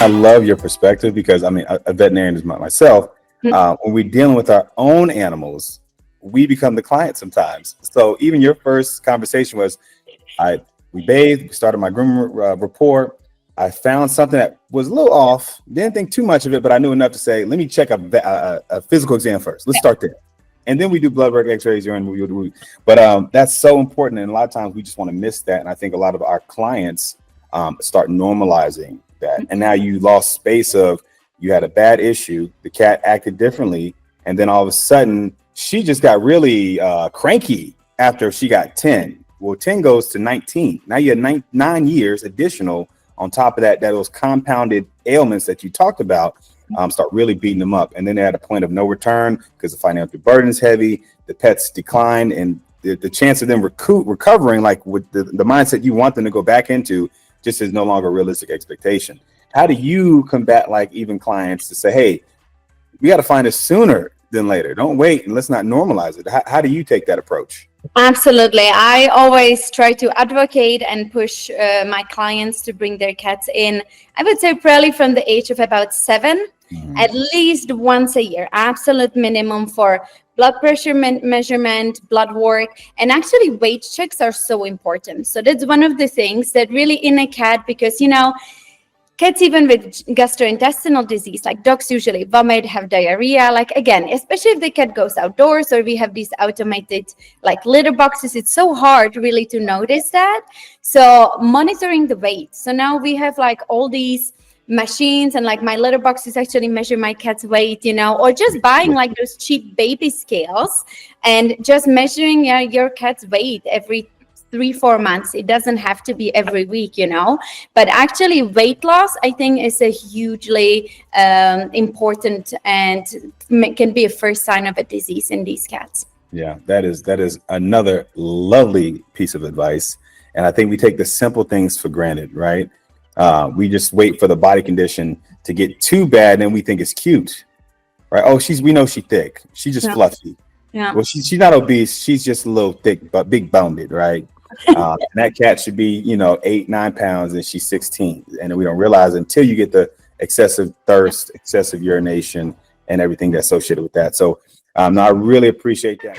I love your perspective because I mean, a veterinarian is myself. When we're dealing with our own animals, we become the client sometimes. So even your first conversation was, we bathed, we started my grooming report. I found something that was a little off. Didn't think too much of it, but I knew enough to say, let me check a physical exam first. Let's start there. And then we do blood work, x-rays, urine. But that's so important. And a lot of times we just want to miss that. And I think a lot of our clients start normalizing that. And now you lost space of, you had a bad issue, the cat acted differently. And then all of a sudden she just got really cranky after she got 10. Well, 10 goes to 19. Now you have 9 years additional on top of that, those compounded ailments that you talked about start really beating them up. And then they're at a point of no return because the financial burden is heavy, the pets decline, and the chance of them recovering, like with the mindset you want them to go back into, just is no longer a realistic expectation. How do you combat like even clients to say, hey, we got to find it sooner than later. Don't wait and let's not normalize it. How do you take that approach? Absolutely. I always try to advocate and push my clients to bring their cats in. I would say probably from the age of about 7, at least once a year, absolute minimum for blood pressure measurement, blood work, and actually weight checks are so important. So that's one of the things that really in a cat, because, you know, cats, even with gastrointestinal disease, like dogs usually vomit, have diarrhea. Like, again, especially if the cat goes outdoors or we have these automated like litter boxes, it's so hard really to notice that. So monitoring the weight. So now we have like all these machines, and like my litter boxes actually measure my cat's weight, you know, or just buying like those cheap baby scales and just measuring your cat's weight every 3-4 months. It doesn't have to be every week, you know, but actually weight loss, I think, is a hugely important and can be a first sign of a disease in these cats. Yeah, that is another lovely piece of advice. And I think we take the simple things for granted, right? We just wait for the body condition to get too bad, and then we think it's cute, right? Oh, we know she's thick. She's just fluffy. Yeah. Well, she's not obese. She's just a little thick, but big boned, right? And that cat should be, 8-9 pounds, and she's 16. And we don't realize until you get the excessive thirst, excessive urination, and everything that's associated with that. So I really appreciate that.